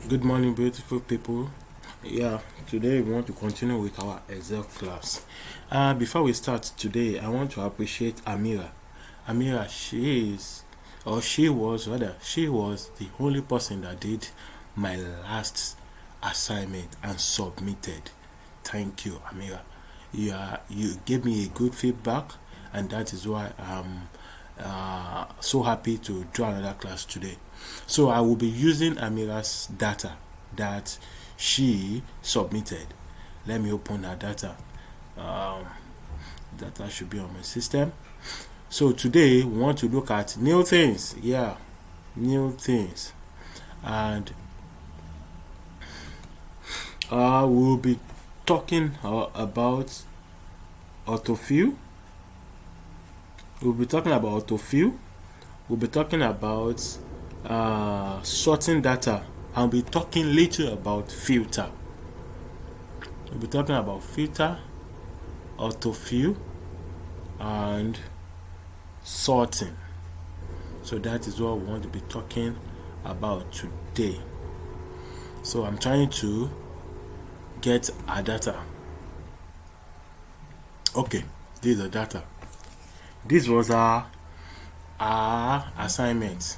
Good morning, beautiful people. Yeah, today we want to continue with our Excel class. Before we start today, I want to appreciate Amira. Amira, she was the only person that did my last assignment and submitted. Thank you, Amira. You gave me a good feedback, and that is why I'm so happy to do another class today. So I will be using Amira's data that she submitted. Let me open her data. Data should be on my system. So today we want to look at new things. Yeah, new things. And we'll be talking about Autofill. We'll be talking about Autofill. We'll be talking about sorting data. I'll be talking later about filter. We'll be talking about filter, Autofill, and sorting. So that is what we want to be talking about today. So I'm trying to get our data. Okay, this is the data. This was our assignment.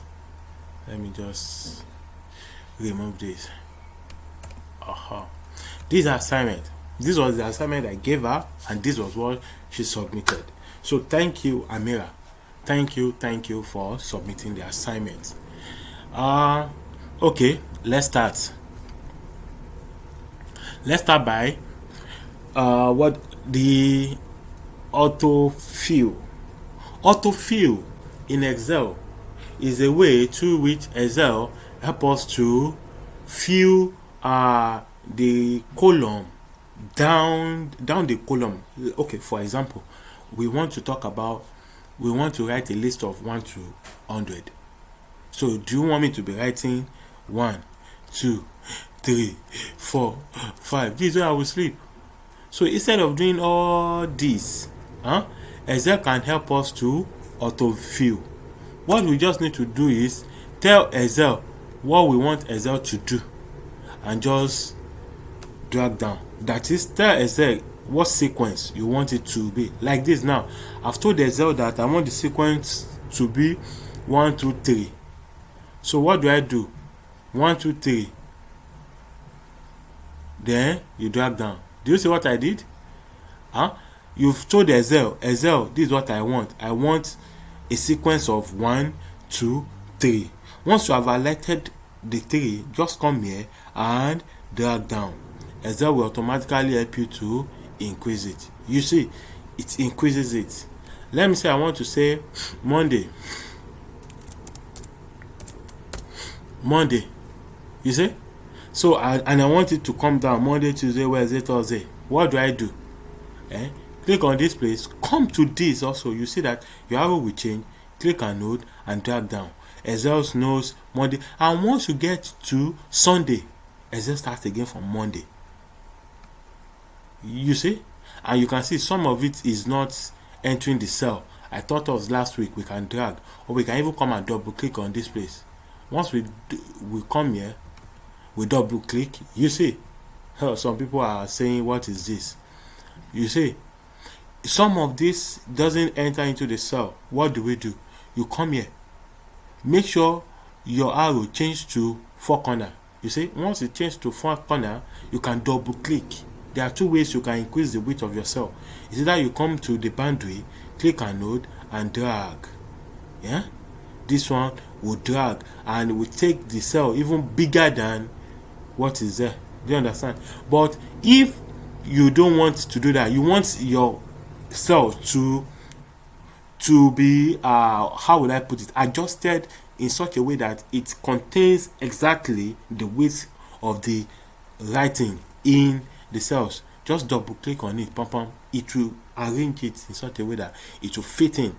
Let me just remove this. This assignment. This was the assignment I gave her, and this was what she submitted. So thank you, Amira. Thank you for submitting the assignment. Okay, let's start. Let's start by what the autofill. Autofill in Excel is a way through which Excel help us to fill the column down the column. Okay, for example, we want to write a list of 1 to 100. So do you want me to be writing 1, 2, 3, 4, 5? This is where I will sleep. So instead of doing all this, Excel can help us to autofill. What we just need to do is tell Excel what we want Excel to do and just drag down. That is, tell Excel what sequence you want it to be. Like this now, I've told Excel that I want the sequence to be 1, 2, 3. So what do I do? 1, 2, 3. Then you drag down. Do you see what I did? You've told Excel, this is what I want. I want a sequence of 1, 2, 3. Once you have highlighted the 3, just come here and drag down. Excel will automatically help you to increase it. You see, it increases it. Let me say I want to say Monday. You see? So and I want it to come down Monday, Tuesday, Wednesday, Thursday. What do I do? Click on this place, come to this also. You see that your arrow will change. Click and node and drag down. Excel knows Monday, and once you get to Sunday, Excel starts again from Monday. You see, and you can see some of it is not entering the cell. I thought it was last week. We can drag, or we can even come and double click on this place. Once we come here, we double click. You see, some people are saying, what is this? You see, some of this doesn't enter into the cell. What do? You come here, make sure your arrow change to 4 corner. You see, once it changes to 4 corner, you can double click. There are 2 ways you can increase the width of your cell. It's either you come to the boundary, click and node and drag. This one will drag and it will take the cell even bigger than what is there. Do you understand? But if you don't want to do that, you want your cell to be how would I put it, adjusted in such a way that it contains exactly the width of the writing in the cells. Just double click on it, it will arrange it in such a way that it will fit in.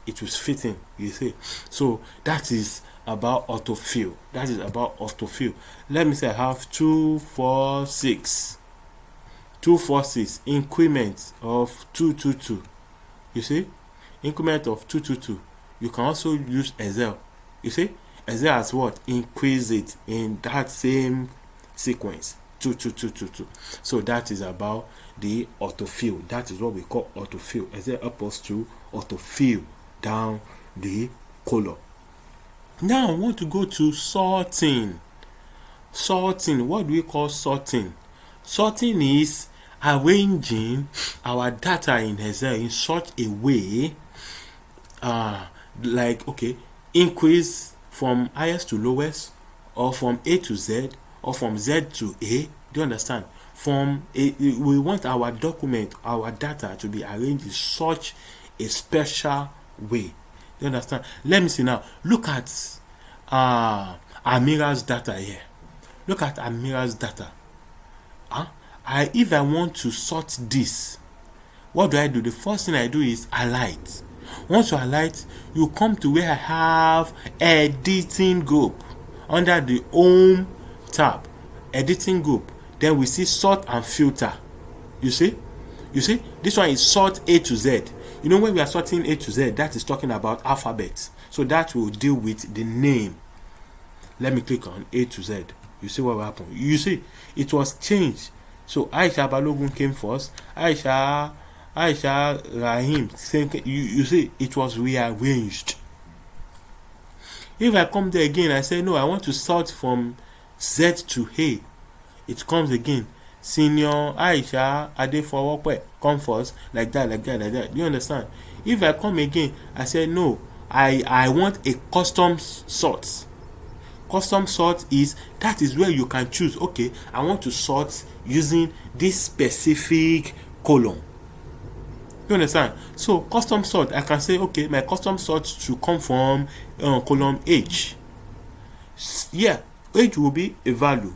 You see. So that is about autofill. Let me say I have 2, 4, 6 increment of 2, 2, 2. You see, increment of 2, 2, 2. You can also use Excel. You see, as well as what? Increase it in that same sequence. 2, 2, 2, 2, 2. So that is about the autofill. That is what we call autofill. As well opposed to autofill down the column. Now I want to go to sorting. Sorting. What do we call sorting? Sorting is arranging our data in Excel in such a way, like, okay, increase from highest to lowest, or from A to Z, or from Z to A. Do you understand? We want our document, our data to be arranged in such a special way. Do you understand? Let me see now. Look at Amira's data here. Look at Amira's data. If I want to sort this, what do? The first thing I do is highlight. Once you highlight, you come to where I have editing group under the home tab. Editing group. Then we see sort and filter. You see? This one is sort A to Z. You know, when we are sorting A to Z, that is talking about alphabets. So that will deal with the name. Let me click on A to Z. You see what will happen? You see, it was changed. So Aisha Balogun came first. Aisha Rahim. You see, it was rearranged. If I come there again, I say no, I want to sort from Z to A. It comes again. Senior Aisha Adefowope come first, like that. Do you understand? If I come again, I say no, I want a custom sort. Custom sort is where you can choose, okay, I want to sort using this specific column. You understand? So custom sort, I can say, okay, my custom sort should come from column H. Yeah, H will be a value.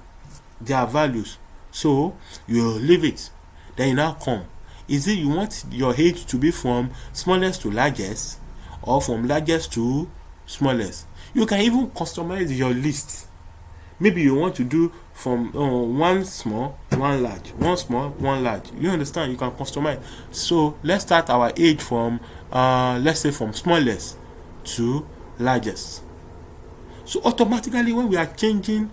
There are values. So you leave it. Then you now come. Is it you want your H to be from smallest to largest, or from largest to smallest? You can even customize your list. Maybe you want to do from one small, one large, one small, one large. You understand? You can customize. So let's start our age from let's say from smallest to largest. So automatically, when we are changing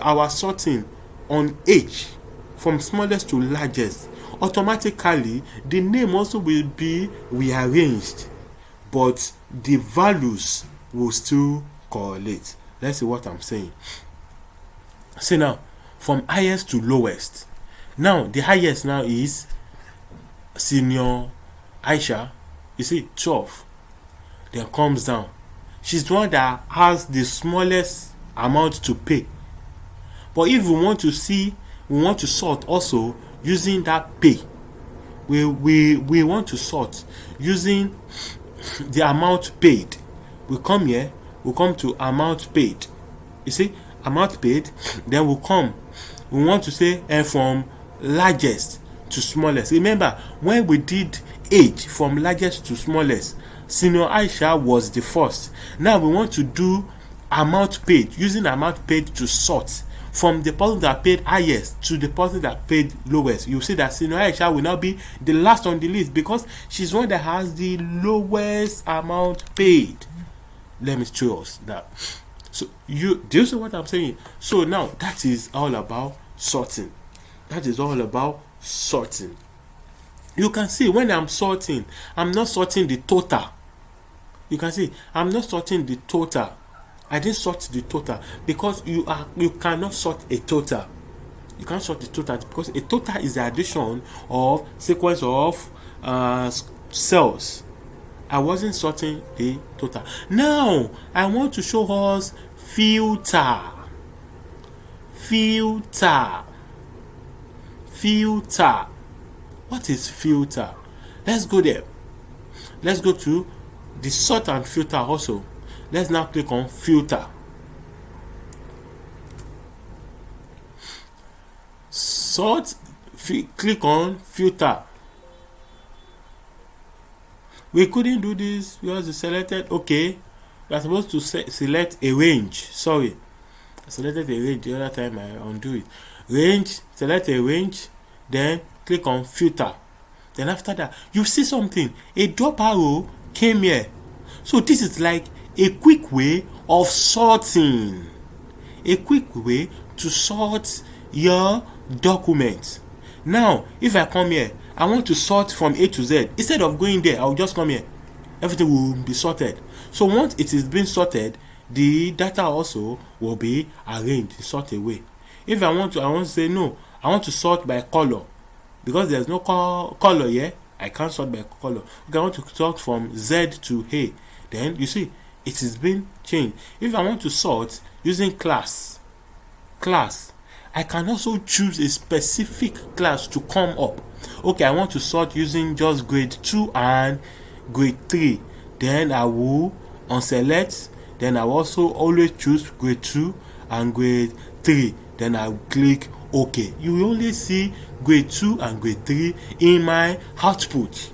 our sorting on age from smallest to largest, automatically the name also will be rearranged, but the values will still correlate. Let's see what I'm saying. See now, from highest to lowest. Now the highest now is Senior Aisha. You see, 12. Then comes down. She's the one that has the smallest amount to pay. But if we want to sort also using that pay. We want to sort using the amount paid. We come here, we come to amount paid. You see, amount paid, then we want to say from largest to smallest. Remember, when we did age from largest to smallest, Senior Aisha was the first. Now we want to do amount paid, using amount paid to sort from the person that paid highest to the person that paid lowest. You see that Senior Aisha will now be the last on the list because she's one that has the lowest amount paid. Let me show us that. So do you see what I'm saying? So now that is all about sorting. That is all about sorting. You can see when I'm sorting, I'm not sorting the total. You can see I'm not sorting the total. I didn't sort the total because you cannot sort a total. You can't sort the total because a total is the addition of sequence of cells. I wasn't sorting the total. Now I want to show us filter. Filter. What is filter? Let's go there. Let's go to the sort and filter also. Let's now click on filter. Sort, click on filter. We couldn't do this because we selected, okay, we are supposed to select a range. Sorry, I selected a range the other time. I undo it. Range, select a range, then click on filter. Then after that, you see something. A drop arrow came here. So this is like a quick way of sorting. A quick way to sort your document. Now, if I come here, I want to sort from A to Z. Instead of going there, I'll just come here. Everything will be sorted. So once it is being sorted, the data also will be arranged in such a way. If I want to say no, I want to sort by color. Because there's no color here, I can't sort by color. Okay, I want to sort from Z to A. Then you see, it is being changed. If I want to sort using class, I can also choose a specific class to come up. Okay, I want to sort using just grade 2 and grade 3. Then I will unselect. Then I will also always choose grade 2 and grade 3. Then I will click OK. You will only see grade 2 and grade 3 in my output.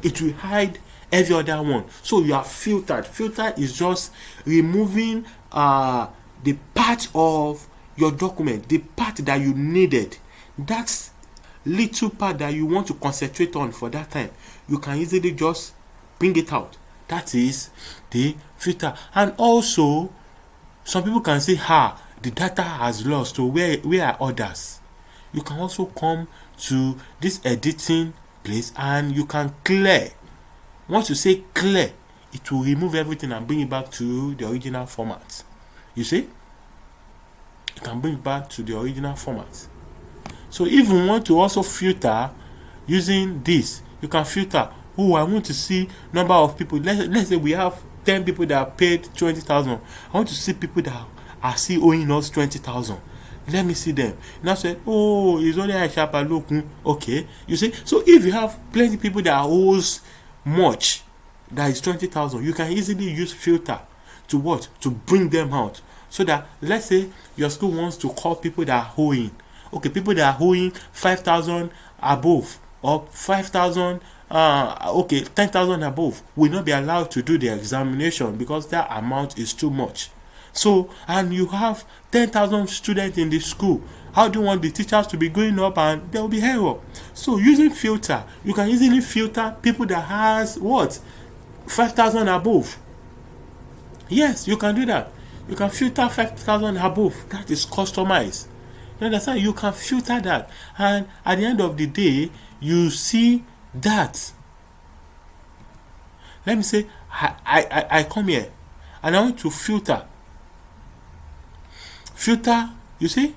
It will hide every other one. So you are filtered. Filter is just removing the part of your document, the part that you needed. That's little part that you want to concentrate on for that time. You can easily just bring it out. That is the filter. And also, some people can say, the data has lost. So where are others? You can also come to this editing place and you can clear. Once you say clear, it will remove everything and bring it back to the original format. You see? You can bring it back to the original format. So if you want to also filter using this, you can filter. Oh, I want to see number of people. Let's say we have 10 people that are paid 20,000. I want to see people that are still owing us 20,000. Let me see them. Now say, oh, it's only a sharp look. Okay, you see. So if you have plenty of people that owes much, that is 20,000, you can easily use filter to what? To bring them out. So that, let's say your school wants to call people that are owing. Okay, people that are owing 5,000 above or 5,000 okay, 10,000 above will not be allowed to do the examination because that amount is too much. So, and you have 10,000 students in the school. How do you want the teachers to be going up and there will be error? So using filter, you can easily filter people that has what? 5,000 above. Yes, you can do that. You can filter 5,000 above. That is customized. You understand? You can filter that. And at the end of the day, you see that. Let me say, I come here and I want to filter. Filter, you see?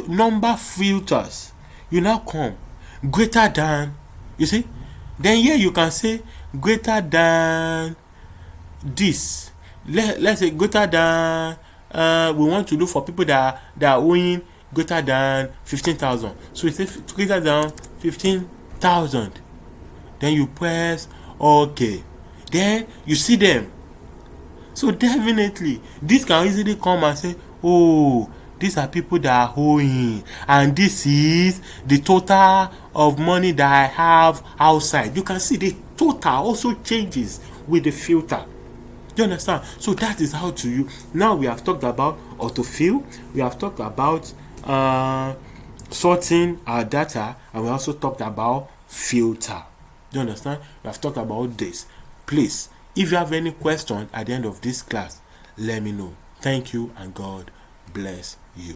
Number filters. You now come. Greater than, you see? Then here you can say greater than this. Let's say greater than, we want to look for people that are owing greater than 15,000. So we say greater than 15,000. Then you press OK. Then you see them. So definitely, this can easily come and say, oh, these are people that are owing, and this is the total of money that I have outside. You can see the total also changes with the filter. You understand? So that is how to use. Now we have talked about autofill. We have talked about sorting our data, and we also talked about filter. You understand? We have talked about this. Please, if you have any question at the end of this class, let me know. Thank you and God bless.